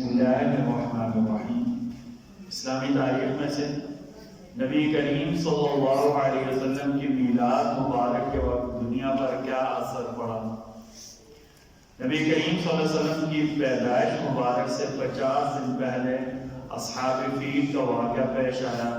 بسم اللہ الرحمن الرحیم۔ اسلامی تاریخ میں سے نبی کریم صلی اللہ علیہ وسلم کی میلاد مبارک کے وقت دنیا پر کیا اثر پڑا؟ نبی کریم صلی اللہ علیہ وسلم کی پیدائش مبارک سے 50 دن پہلے اصحاب فیل کا واقعہ پیش آیا۔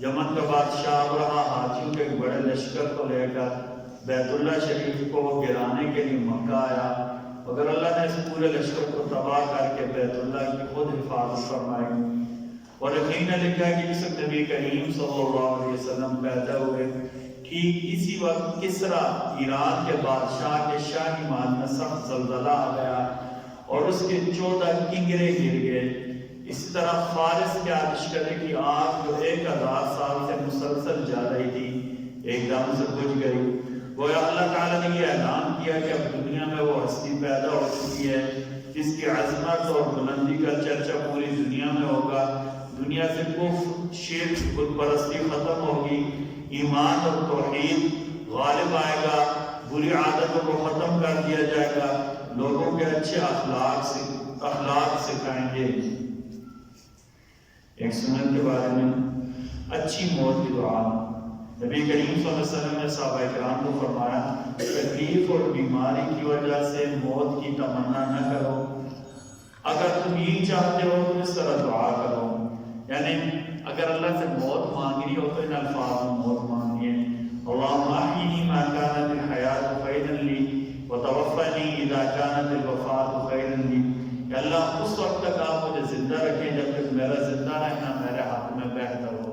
یمن کا بادشاہ ابرہہ حاجیوں کے بڑے لشکر کو لے کر بیت اللہ شریف کو گرانے کے لیے مکہ آیا، مگر اللہ نے اس پورے لشکر کو تباہ کر کے بیت اللہ کی خود حفاظت فرمائی۔ اور یقین نے لکھا کہ جس وقت نبی کریم صلی اللہ علیہ وسلم پیدا ہوئے، ٹھیک اسی وقت کسرا ایران کے بادشاہ کے شاہی محل میں سخت زلزلہ آ گیا اور اس کے 14 کنگرے گر گئے۔ اسی طرح فارس کے آتشکدے کی آگ جو 1000 سال سے مسلسل جا رہی تھی ایک دم سے بجھ گئی۔ گویا اللہ تعالیٰ نے یہ اعلان کیا کہ اب دنیا میں وہ ہستی پیدا ہو چکی ہے جس کی عظمت اور بلندی کا چرچا پوری دنیا میں ہوگا۔ دنیا سے کفر، شرک، بت پرستی ختم ہوگی، ایمان اور توحید غالب آئے گا، بری عادتوں کو ختم کر دیا جائے گا، لوگوں کے اچھے اخلاق سکھائیں گے۔ ایک سنت کے بارے میں اچھی موت کی دعا۔ نبی کریم صلی اللہ علیہ وسلم نے صحابہ کرام کو فرمایا، تکلیف اور بیماری کی وجہ سے موت کی تمنا نہ کرو، اگر تم یہ چاہتے ہو تو اس طرح دعا کرو، یعنی اگر اللہ سے موت مانگنی ہو تو ان الفاظ میں موت مانگنی ہے: اللہم احیینی ما کانت الحیات خیرا لی وتوفنی اذا کانت الوفات خیرا لی۔ کہ اللہ اس وقت تک آپ مجھے زندہ رکھیں جب تک میرا زندہ رہنا میرے حق میں بہتر ہو،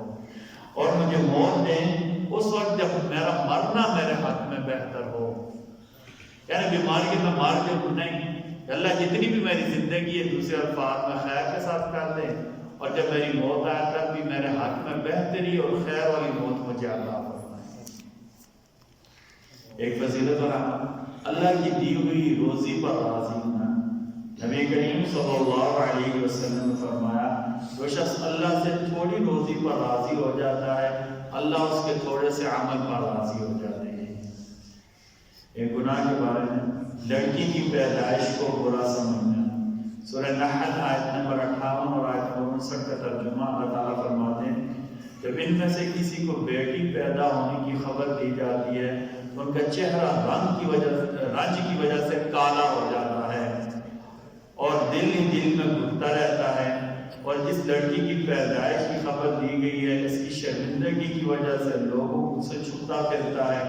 اور مجھے موت دیں اس وقت جب میرا مرنا میرے حق میں بہتر ہو۔ یعنی بیماری کے میں مار کے نہیں، اللہ جتنی بھی میری زندگی ہے دوسرے الفاظ میں خیر کے ساتھ کر دے، اور جب میری موت آئے تب بھی میرے حق میں بہتری اور خیر والی موت مجھے عطا فرمائے۔ ایک فضیلت اور رحمت، اللہ کی دی ہوئی روزی پر راضی ہونا۔ نبی کریم صلی اللہ علیہ وسلم نے فرمایا، جو شخص اللہ سے تھوڑی روزی پر راضی ہو جاتا ہے اللہ اس کے تھوڑے سے عمل پر راضی ہو جاتے ہیں۔ ایک گناہ کے بارے میں لڑکی کی پیدائش کو برا سمجھنا۔ سورہ نحل آیت نمبر 58 اور آیت نمبر 59 کا ترجمہ اللہ تعالیٰ فرماتے ہیں، جب ان میں سے کسی کو بیٹی پیدا ہونے کی خبر دی جاتی ہے تو ان کا چہرہ رنج کی وجہ سے کالا ہو جاتا ہے اور دل ہی دل میں گھٹتا رہتا ہے، اور جس لڑکی کی پیدائش کی خبر دی گئی ہے اس کی شرمندگی کی وجہ سے لوگوں سے چھپتا پھرتا ہے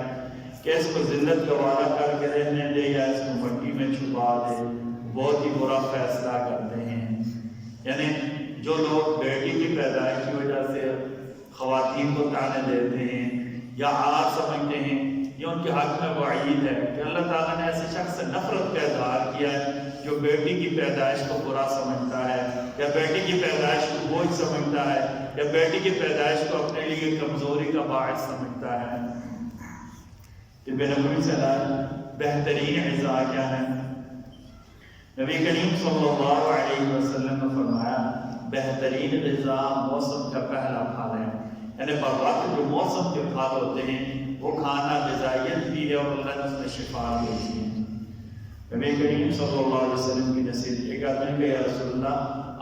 کہ اس کو ذلت گوارا کر کے رہنے دے یا اس کو مٹی میں چھپا دے، بہت ہی برا فیصلہ کرتے ہیں۔ یعنی جو لوگ بیٹی کی پیدائش کی وجہ سے خواتین کو طعنے دیتے ہیں یا عار سمجھتے ہیں، یہ ان کے حق میں وعید ہے کہ اللہ تعالیٰ نے ایسے شخص سے نفرت کا اظہار کیا ہے جو بیٹی کی پیدائش کو برا سمجھتا ہے یا بیٹی کی پیدائش کو بوجھ سمجھتا ہے یا بیٹی کی پیدائش کو اپنے لیے کمزوری کا باعث سمجھتا ہے۔ طب نبوی سے بہترین غذا کیا ہے؟ نبی کریم صلی اللہ علیہ وسلم نے فرمایا، بہترین غذا موسم کا پہلا پھل ہے، یعنی بروقت جو موسم کے پھل ہوتے ہیں وہ کھانا غذائیت بھی ہے اور اللہ نے اس میں شفا بھی ہے۔ نبی کریم صلی اللہ علیہ وسلم کی نصیحت، ایک آدمی کہ یا رسول اللہ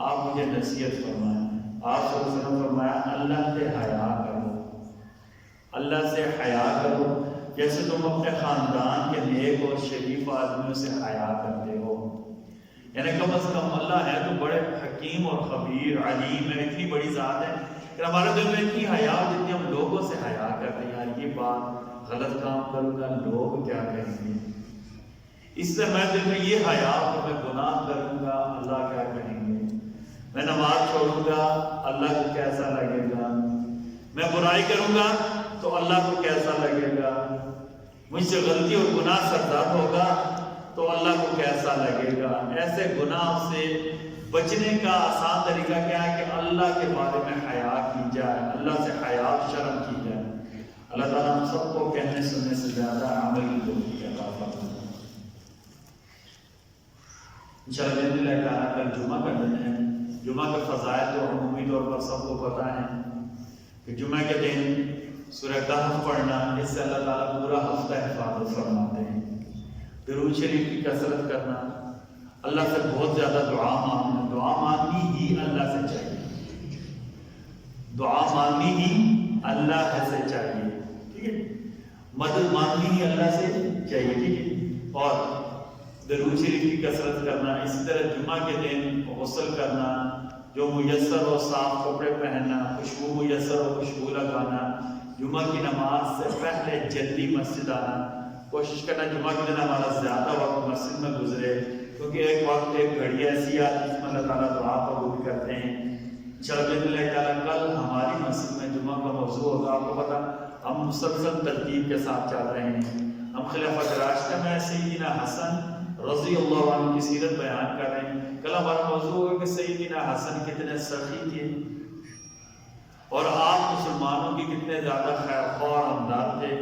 آپ مجھے نصیحت فرمائیں۔ آپ صلی اللہ علیہ وسلم فرمایا، اللہ سے حیا کرو، اللہ سے حیا کرو جیسے تم اپنے خاندان کے نیک اور شریف آدمیوں سے حیا کرتے ہو۔ یعنی کم از کم اللہ ہے تو بڑے حکیم اور خبیر علیم ہے، اتنی بڑی ذات ہے کہ ہمارے دل میں اتنی حیا جتنی ہم لوگوں سے حیا کرتے ہیں، یار یہ بات غلط کام کروں گا لوگ کیا کہیں گے، اس سے میں دل میں یہ حیا کہ میں گناہ کروں گا اللہ کیا کہیں گے، میں نماز چھوڑوں گا اللہ کو کیسا لگے گا، میں برائی کروں گا تو اللہ کو کیسا لگے گا، مجھ سے غلطی اور گناہ سرزد ہوگا تو اللہ کو کیسا لگے گا۔ ایسے گناہ سے بچنے کا آسان طریقہ کیا ہے کہ اللہ کے بارے میں حیا کی جائے، اللہ سے حیا شرم کی جائے۔ اللہ تعالیٰ ہم سب کو کہنے سننے سے زیادہ عمل کی توفیق عطا فرمائے۔ انشاءاللہ بإذن اللہ تعالیٰ کل جمعہ کا دن ہے۔ جمعہ کے فضائل تو عمومی طور پر سب کو پتہ ہے کہ جمعہ کے دن سورہ کہف پڑھنا، اس سے اللہ تعالیٰ پورا ہفتہ حفاظت فرماتے ہیں۔ درود شریف کی کثرت کرنا، اللہ سے بہت زیادہ دعا مانگنا، دعا مانگنی ہی اللہ سے چاہیے، دعا مانگنی ہی اللہ سے چاہیے، ٹھیک ہے، مدد مانگنی ہی اللہ سے چاہیے، ٹھیک ہے، اور درود شریف کی کثرت کرنا، اسی طرح جمعہ کے دن غسل کرنا، جو میسر ہو صاف کپڑے پہننا، خوشبو میسر ہو خوشبو لگانا، جمعہ کی نماز سے پہلے جلدی مسجد آنا، کوشش کرنا جمعہ کے دن ہمارا زیادہ وقت مسجد میں گزرے، کیونکہ ایک وقت ایک گھڑی ایسی آتی ہے جس میں اللہ تعالیٰ دعا قبول کرتے ہیں۔ انشاءاللہ بإذن اللہ تعالیٰ کل ہماری مسجد میں جمعہ کا موضوع ہوگا، آپ کو پتا ہم مسلسل ترتیب کے ساتھ چل رہے ہیں، ہم خلافت راشدہ میں سیدنا حسن رضی اللہ عنہ کی سیرت بیان کر رہے ہیں۔ کل ہمارا موضوع ہوگا کہ سیدنا حسن کتنے سخی تھے اور آپ مسلمانوں کی کتنے زیادہ خیرخواہ ہمدرد تھے،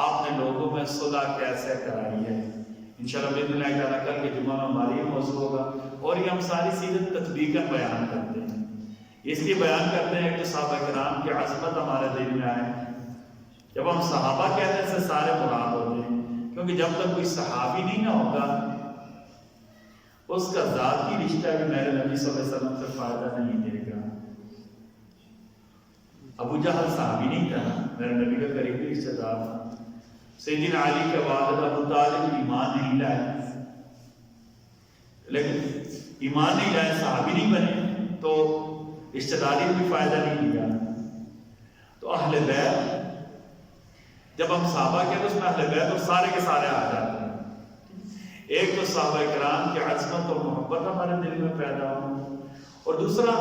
آپ نے لوگوں میں صلح کیسے کرائی ہے۔ انشاءاللہ بإذن اللہ تعالیٰ کل کے جمعہ میں ہماری یہ موضوع ہوگا، اور یہ ہم ساری سیرت تطبیقاً بیان کرتے ہیں، اس لیے بیان کرتے ہیں کہ صحابہ کرام کی عظمت ہمارے دل میں آئے۔ جب ہم صحابہ کہتے ہیں سے سارے مراد ہوتے ہیں، کیونکہ جب تک کوئی صحابی نہیں نہ ہوگا اس کا ذاتی رشتہ بھی میرے نبی صلی اللہ علیہ وسلم سے فائدہ نہیں دے گا۔ ابو جہل صحابی نہیں تھا، میرے نبی کا قریبی رشتہ دار تھا۔ سیدنا علی کے والد ابو طالب ایمان نہیں لائے، لیکن ایمان نہیں لائے، صحابی نہیں بنے، تو رشتہ داری بھی فائدہ نہیں دیا۔ تو اہل بیت، جب ہم صحابہ کہتے ہیں اس میں اہل بیت اور سارے کے سارے آ جاتے ہیں۔ ایک تو صحابہ کرام کی عظمت اور محبت ہمارے دل میں پیدا ہو، اور دوسرا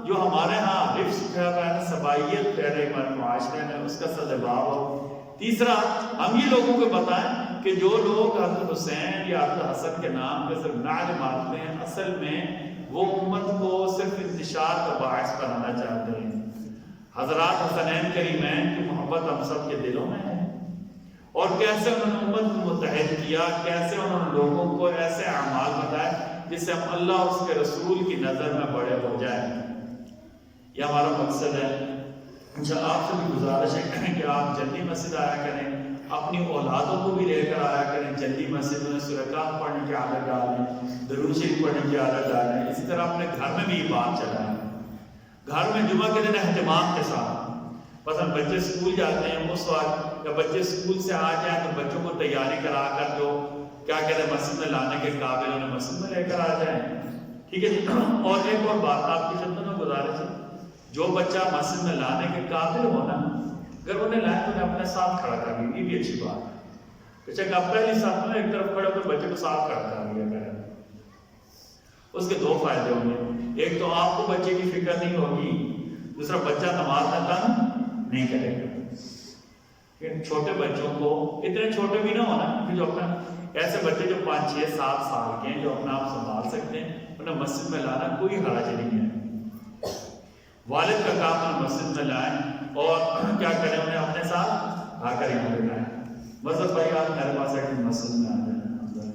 جو ہمارے ہاں حفظ پھیل رہا ہے، سبائیت پھیل رہی ہمارے معاشرے میں، اس کا سدباب ہو۔ تیسرا ہم یہ لوگوں کو بتائیں کہ جو لوگ حضرت حسین یا حضرت حسن کے نام پہ صرف نعت مارتے ہیں، اصل میں وہ امت کو صرف انتشار کا باعث بنانا چاہتے ہیں۔ حضرات حسنین کریمین کی محبت ہم سب کے دلوں میں ہے، اور کیسے انہوں نے امت کو متحد کیا، کیسے انہوں نے لوگوں کو ایسے اعمال بتائے جس سے ہم اللہ اور اس کے رسول کی نظر میں بڑے ہو جائیں۔ یہ ہمارا مقصد ہے۔ انشاءاللہ آپ سے بھی گزارش ہے کہ آپ جلدی مسجد آیا کریں، اپنی اولادوں کو بھی لے کر آیا کریں، جلدی مسجد میں سورہ کہف پڑھنے کی عادت ڈالیں، درود شریف پڑھنے کی عادت ڈالیں۔ اسی طرح اپنے گھر میں بھی یہ بات چلائیں، گھر میں جمعہ کے دن اہتمام کے ساتھ، مثلا بچے اسکول جاتے ہیں اس وقت، یا بچے اسکول سے آ جائیں تو بچوں کو تیاری کرا کر جو کیا کہتے ہیں مسجد میں لانے کے قابل انہیں مسجد میں لے کر آ جائیں، ٹھیک ہے۔ اور ایک اور بات آپ کی خدمت میں گزارش ہے، جو بچہ مسجد میں لانے کے قابل ہونا، اگر انہیں لائیں تو انہیں اپنے ساتھ کھڑا کر لیں، یہ بھی اچھی بات ہے۔ بچے کا پہلی ساتھ میں ایک طرف کھڑے ہو کر بچے کو ساتھ کھڑا کر لیا کریں، اس کے دو فائدے ہوں گے، ایک تو آپ کو بچے کی فکر نہیں ہوگی، دوسرا بچہ نماز میں تنگ نہیں کرے گا۔ چھوٹے بچوں کو، اتنے چھوٹے بھی نہ ہونا کہ جو اپنا، ایسے بچے جو 5 6 7 سال کے ہیں جو اپنا آپ سنبھال سکتے ہیں، انہیں مسجد میں لانا کوئی حرج نہیں ہے۔ والد کا کام انہیں مسجد میں لائیں اور کیا کریں، انہیں اپنے ساتھ آ کر یہاں پہ لائیں۔ مذہب بھائی آپ میرے پاس ہے کہ مسجد میں آ جائیں،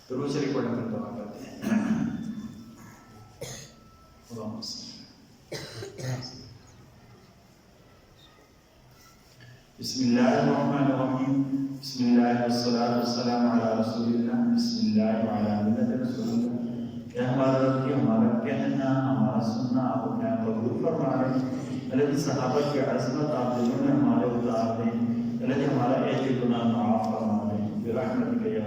درود شریف پڑھنے پر دعا کرتے ہیں۔ بسم اللہ الرحمن الرحیم، بسم اللہ والصلاة والسلام علی رسول اللہ، بسم اللہ وعلی ملت رسول اللہ۔ کہ ہمارا رب کی ہمارا کہنا، ہمارا سننا آپ اپنے آپ قبول فرما رہے ہیں۔ اللہ کی صحابہ کی عظمت آپ دلوں میں ہمارے اتار دیں، اللہ کی ہمارا ایک گناہ معاف فرما دیں، برحمتک یا